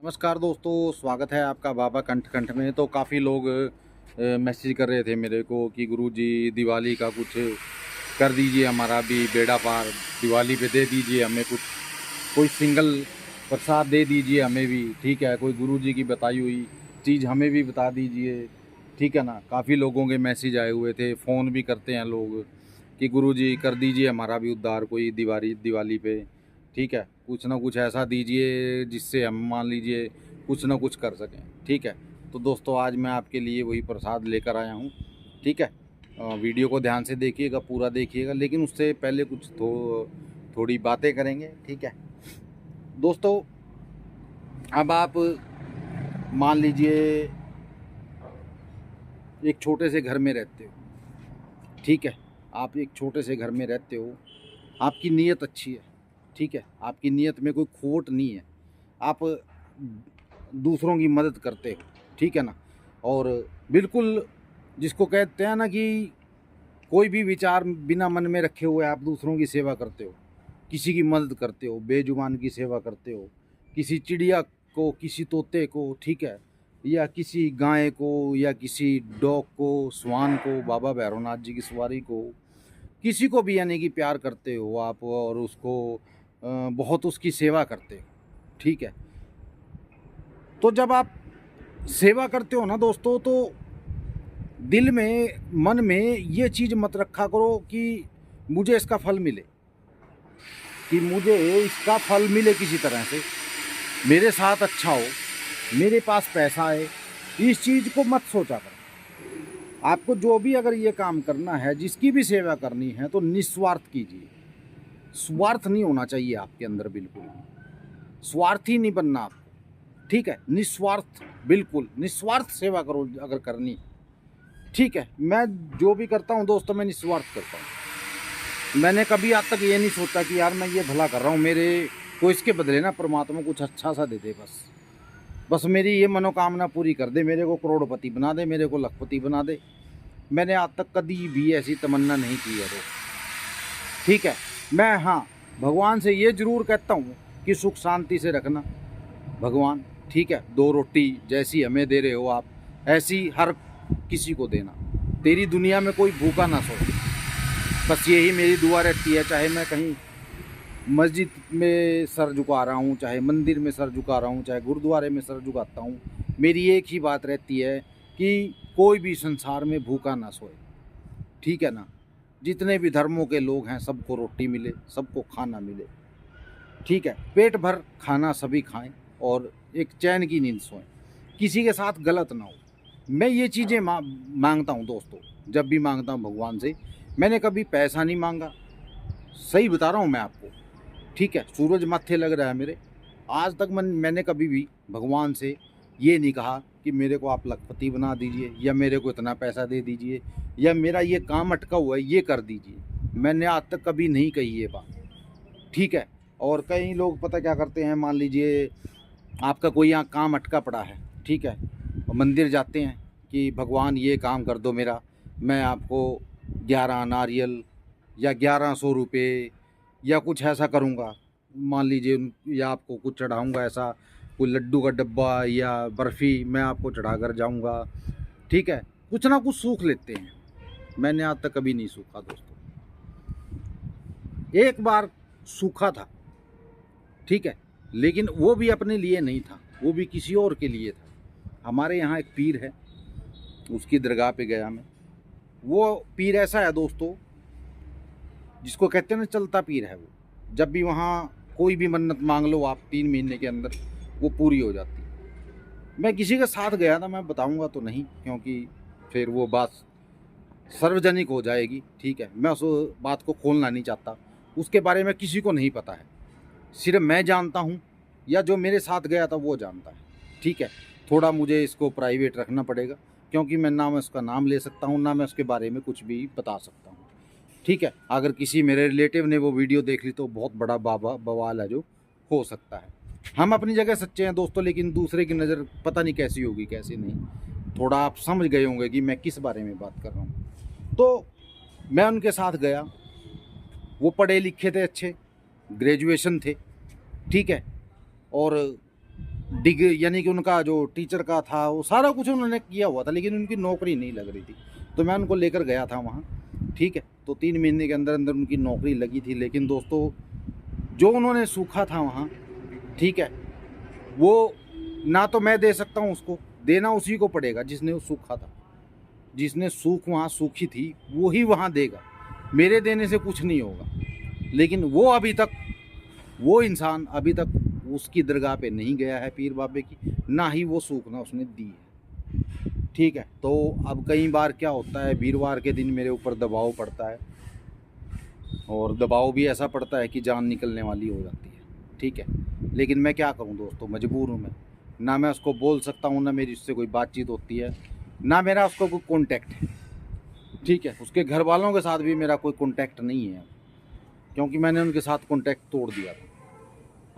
नमस्कार दोस्तों, स्वागत है आपका बाबा कंठ कंठ में। तो काफ़ी लोग मैसेज कर रहे थे मेरे को कि गुरुजी दिवाली का कुछ कर दीजिए, हमारा भी बेड़ा पार, दिवाली पे दे दीजिए हमें कुछ, कोई सिंगल प्रसाद दे दीजिए हमें भी, ठीक है। कोई गुरुजी की बताई हुई चीज़ हमें भी बता दीजिए, ठीक है ना। काफ़ी लोगों के मैसेज आए हुए थे, फ़ोन भी करते हैं लोग कि गुरुजी कर दीजिए हमारा भी उद्धार कोई दिवाली पे, ठीक है। कुछ ना कुछ ऐसा दीजिए जिससे हम मान लीजिए कुछ ना कुछ कर सकें, ठीक है। तो दोस्तों आज मैं आपके लिए वही प्रसाद लेकर आया हूँ, ठीक है। वीडियो को ध्यान से देखिएगा, पूरा देखिएगा, लेकिन उससे पहले कुछ थोड़ी बातें करेंगे, ठीक है दोस्तों। अब आप मान लीजिए एक छोटे से घर में रहते हो, ठीक है। आप एक छोटे से घर में रहते हो, आपकी नीयत अच्छी है, ठीक है। आपकी नीयत में कोई खोट नहीं है, आप दूसरों की मदद करते हो, ठीक है ना। और बिल्कुल जिसको कहते हैं ना कि कोई भी विचार बिना मन में रखे हुए आप दूसरों की सेवा करते हो, किसी की मदद करते हो, बेजुबान की सेवा करते हो, किसी चिड़िया को, किसी तोते को, ठीक है, या किसी गाय को, या किसी डॉग को, स्वान को, बाबा भैरवनाथ जी की सवारी को, किसी को भी यानी कि प्यार करते हो आप और उसको बहुत उसकी सेवा करते हो, ठीक है। तो जब आप सेवा करते हो ना दोस्तों, तो दिल में, मन में ये चीज़ मत रखा करो कि मुझे इसका फल मिले, कि मुझे इसका फल मिले किसी तरह से, मेरे साथ अच्छा हो, मेरे पास पैसा है। इस चीज़ को मत सोचा करो। आपको जो भी अगर ये काम करना है, जिसकी भी सेवा करनी है, तो निस्वार्थ कीजिए। स्वार्थ नहीं होना चाहिए आपके अंदर, बिल्कुल स्वार्थी नहीं बनना आपको, ठीक है। निस्वार्थ, बिल्कुल निस्वार्थ सेवा करो अगर करनी, ठीक है। मैं जो भी करता हूँ दोस्तों, मैं निस्वार्थ करता हूँ। मैंने कभी आज तक ये नहीं सोचा कि यार मैं ये भला कर रहा हूँ, मेरे को इसके बदले ना परमात्मा कुछ अच्छा सा दे दे, बस मेरी ये मनोकामना पूरी कर दे, मेरे को करोड़पति बना दे, मेरे को लखपति बना दे। मैंने आज तक कभी भी ऐसी तमन्ना नहीं की है दोस्त, ठीक है। मैं हाँ, भगवान से ये ज़रूर कहता हूँ कि सुख शांति से रखना भगवान, ठीक है। दो रोटी जैसी हमें दे रहे हो आप, ऐसी हर किसी को देना। तेरी दुनिया में कोई भूखा ना सोए, बस यही मेरी दुआ रहती है। चाहे मैं कहीं मस्जिद में सर झुका रहा हूँ, चाहे मंदिर में सर झुका रहा हूँ, चाहे गुरुद्वारे में सर झुकाता हूँ, मेरी एक ही बात रहती है कि कोई भी संसार में भूखा ना सोए, ठीक है ना। जितने भी धर्मों के लोग हैं सबको रोटी मिले, सबको खाना मिले, ठीक है। पेट भर खाना सभी खाएं और एक चैन की नींद सोएं, किसी के साथ गलत ना हो। मैं ये चीज़ें मांगता हूँ दोस्तों, जब भी मांगता हूँ भगवान से। मैंने कभी पैसा नहीं मांगा, सही बता रहा हूँ मैं आपको, ठीक है। सूरज माथे लग रहा है मेरे। आज तक मैंने कभी भी भगवान से ये नहीं कहा कि मेरे को आप लखपति बना दीजिए, या मेरे को इतना पैसा दे दीजिए, या मेरा ये काम अटका हुआ है ये कर दीजिए। मैंने आज तक कभी नहीं कही ये बात, ठीक है। और कई लोग पता क्या करते हैं, मान लीजिए आपका कोई यहाँ काम अटका पड़ा है, ठीक है, और मंदिर जाते हैं कि भगवान ये काम कर दो मेरा, मैं आपको 11 नारियल या 1100 रुपये या कुछ ऐसा करूँगा, मान लीजिए, या आपको कुछ चढ़ाऊँगा, ऐसा कोई लड्डू का डब्बा या बर्फ़ी मैं आपको चढ़ा कर जाऊँगा, ठीक है। कुछ ना कुछ सूख लेते हैं। मैंने आज तक कभी नहीं सूखा दोस्तों। एक बार सूखा था, ठीक है, लेकिन वो भी अपने लिए नहीं था, वो भी किसी और के लिए था। हमारे यहाँ एक पीर है, उसकी दरगाह पे गया मैं। वो पीर ऐसा है दोस्तों, जिसको कहते हैं ना चलता पीर है वो। जब भी वहाँ कोई भी मन्नत मांग लो आप, 3 महीने के अंदर वो पूरी हो जाती है। मैं किसी के साथ गया था, मैं बताऊंगा तो नहीं क्योंकि फिर वो बात सार्वजनिक हो जाएगी, ठीक है। मैं उस बात को खोलना नहीं चाहता, उसके बारे में किसी को नहीं पता है, सिर्फ मैं जानता हूँ, या जो मेरे साथ गया था वो जानता है, ठीक है। थोड़ा मुझे इसको प्राइवेट रखना पड़ेगा, क्योंकि मैं ना मैं उसका नाम ले सकता हूँ, ना मैं उसके बारे में कुछ भी बता सकता हूँ, ठीक है। अगर किसी मेरे रिलेटिव ने वो वीडियो देख ली तो बहुत बड़ा बवाल है जो हो सकता है। हम अपनी जगह सच्चे हैं दोस्तों, लेकिन दूसरे की नज़र पता नहीं कैसी होगी कैसी नहीं। थोड़ा आप समझ गए होंगे कि मैं किस बारे में बात कर रहा हूँ। तो मैं उनके साथ गया, वो पढ़े लिखे थे, अच्छे ग्रेजुएशन थे, ठीक है। और यानी कि उनका जो टीचर का था वो सारा कुछ उन्होंने किया हुआ था, लेकिन उनकी नौकरी नहीं लग रही थी। तो मैं उनको लेकर गया था वहाँ, ठीक है। तो 3 महीने के अंदर अंदर उनकी नौकरी लगी थी। लेकिन दोस्तों जो उन्होंने सूखा था वहाँ, ठीक है, वो ना तो मैं दे सकता हूँ उसको, देना उसी को पड़ेगा जिसने वो सूखा था। जिसने सूख वहाँ सूखी थी वो ही वहाँ देगा, मेरे देने से कुछ नहीं होगा। लेकिन वो अभी तक, वो इंसान अभी तक उसकी दरगाह पे नहीं गया है पीर बाबे की, ना ही वो सूखना उसने दी है, ठीक है। तो अब कई बार क्या होता है, वीरवार के दिन मेरे ऊपर दबाव पड़ता है, और दबाव भी ऐसा पड़ता है कि जान निकलने वाली हो जाती है, ठीक है। लेकिन मैं क्या करूं दोस्तों, मजबूर हूं मैं। ना मैं उसको बोल सकता हूं, ना मेरी उससे कोई बातचीत होती है, ना मेरा उसको कोई कॉन्टैक्ट है, ठीक है। उसके घर वालों के साथ भी मेरा कोई कॉन्टैक्ट नहीं है, क्योंकि मैंने उनके साथ कॉन्टैक्ट तोड़ दिया था।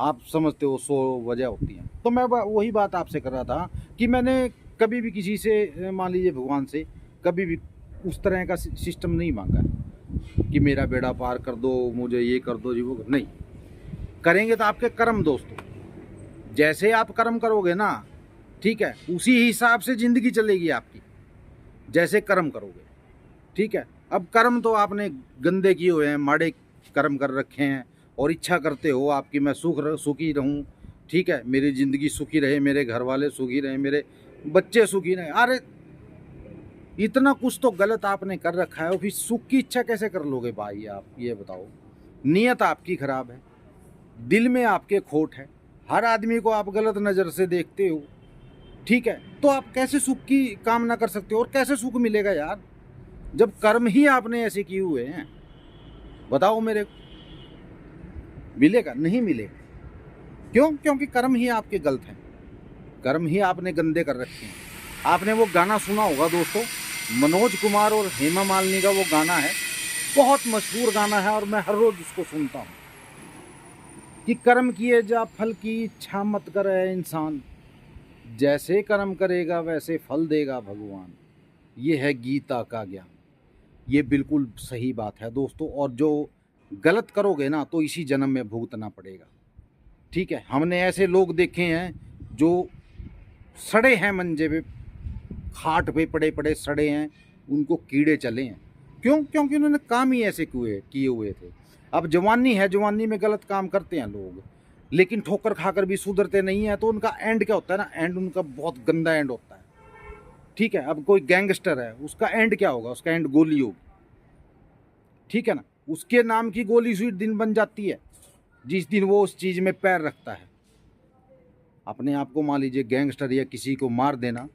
आप समझते हो 100 वजह होती हैं। तो मैं वही बात आपसे कर रहा था कि मैंने कभी भी किसी से, मान लीजिए भगवान से, कभी भी उस तरह का सिस्टम नहीं मांगा है कि मेरा बेड़ा पार कर दो, मुझे ये कर दो जी वो नहीं। करेंगे तो आपके कर्म दोस्तों, जैसे आप कर्म करोगे ना, ठीक है, उसी हिसाब से ज़िंदगी चलेगी आपकी, जैसे कर्म करोगे, ठीक है। अब कर्म तो आपने गंदे किए हुए हैं, माड़े कर्म कर रखे हैं, और इच्छा करते हो आपकी मैं सुखी रहूं, ठीक है, मेरी ज़िंदगी सुखी रहे, मेरे घर वाले सुखी रहे, मेरे बच्चे सुखी रहे। अरे इतना कुछ तो गलत आपने कर रखा है, फिर सुख की इच्छा कैसे कर लोगे भाई आप, ये बताओ। नीयत आपकी खराब है, दिल में आपके खोट है, हर आदमी को आप गलत नज़र से देखते हो, ठीक है। तो आप कैसे सुख की कामना कर सकते हो, और कैसे सुख मिलेगा यार, जब कर्म ही आपने ऐसे किए हुए हैं। बताओ मेरे को, मिलेगा? नहीं मिलेगा। क्यों? क्योंकि कर्म ही आपके गलत हैं, कर्म ही आपने गंदे कर रखे हैं। आपने वो गाना सुना होगा दोस्तों, मनोज कुमार और हेमा मालिनी का वो गाना है, बहुत मशहूर गाना है, और मैं हर रोज उसको सुनता हूँ कि कर्म किए जा फल की इच्छा मत करे इंसान, जैसे कर्म करेगा वैसे फल देगा भगवान। ये है गीता का ज्ञान, ये बिल्कुल सही बात है दोस्तों। और जो गलत करोगे ना तो इसी जन्म में भुगतना पड़ेगा, ठीक है। हमने ऐसे लोग देखे हैं जो सड़े हैं मंजे पे, खाट पे पड़े पड़े सड़े हैं, उनको कीड़े चले हैं। क्यों? क्योंकि उन्होंने काम ही ऐसे किए हुए थे। अब जवानी है, जवानी में गलत काम करते हैं लोग, लेकिन ठोकर खाकर भी सुधरते नहीं है। तो उनका एंड क्या होता है ना, एंड उनका बहुत गंदा एंड होता है, ठीक है। अब कोई गैंगस्टर है, उसका एंड क्या होगा? उसका एंड गोली होगी, ठीक है ना। उसके नाम की गोली उसी दिन बन जाती है जिस दिन वो उस चीज़ में पैर रखता है। अपने आप को मान लीजिए गैंगस्टर या किसी को मार देना,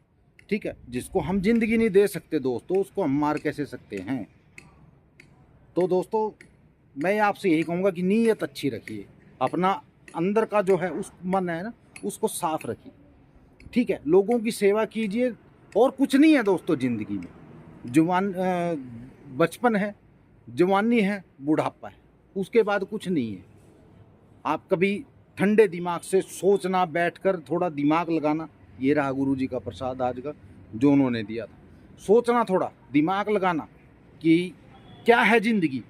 ठीक है, जिसको हम जिंदगी नहीं दे सकते दोस्तों, उसको हम मार कैसे सकते हैं। तो दोस्तों मैं आपसे यही कहूँगा कि नीयत अच्छी रखिए, अपना अंदर का जो है उस मन है ना उसको साफ रखिए, ठीक है। लोगों की सेवा कीजिए, और कुछ नहीं है दोस्तों ज़िंदगी में। बचपन है, जवानी है, बुढ़ापा है, उसके बाद कुछ नहीं है। आप कभी ठंडे दिमाग से सोचना, बैठकर थोड़ा दिमाग लगाना, ये रहा गुरु जी का प्रसाद आज का जो उन्होंने दिया था। सोचना, थोड़ा दिमाग लगाना कि क्या है ज़िंदगी,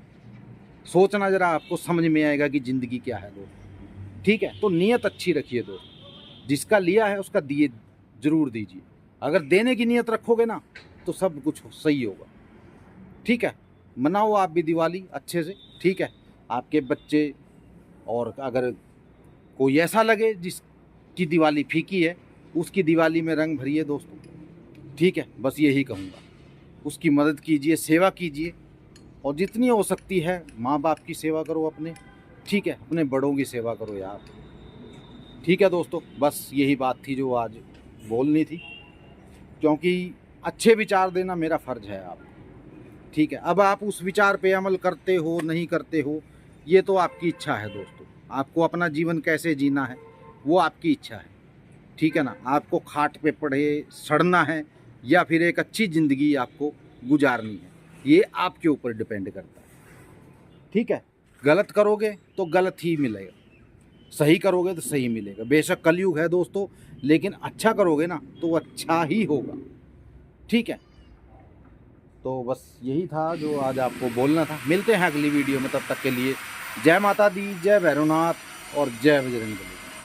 सोचना, ज़रा आपको समझ में आएगा कि ज़िंदगी क्या है दोस्त, ठीक है। तो नीयत अच्छी रखिए दोस्त, जिसका लिया है उसका दिए ज़रूर दीजिए। अगर देने की नीयत रखोगे ना तो सब कुछ सही होगा, ठीक है। मनाओ आप भी दिवाली अच्छे से, ठीक है। आपके बच्चे, और अगर कोई ऐसा लगे जिसकी दिवाली फीकी है, उसकी दिवाली में रंग भरिए दोस्तों, ठीक है। बस यही कहूँगा, उसकी मदद कीजिए, सेवा कीजिए, और जितनी हो सकती है माँ बाप की सेवा करो अपने, ठीक है, अपने बड़ों की सेवा करो यार, ठीक है दोस्तों। बस यही बात थी जो आज बोलनी थी, क्योंकि अच्छे विचार देना मेरा फ़र्ज है आप, ठीक है। अब आप उस विचार पे अमल करते हो नहीं करते हो, ये तो आपकी इच्छा है दोस्तों। आपको अपना जीवन कैसे जीना है वो आपकी इच्छा है, ठीक है ना। आपको खाट पे पड़े सड़ना है या फिर एक अच्छी ज़िंदगी आपको गुजारनी है, ये आपके ऊपर डिपेंड करता है, ठीक है। गलत करोगे तो गलत ही मिलेगा, सही करोगे तो सही मिलेगा। बेशक कलयुग है दोस्तों, लेकिन अच्छा करोगे ना तो अच्छा ही होगा, ठीक है। तो बस यही था जो आज आपको बोलना था। मिलते हैं अगली वीडियो में, तब तक के लिए जय माता दी, जय भैरवनाथ और जय बजरंगबली।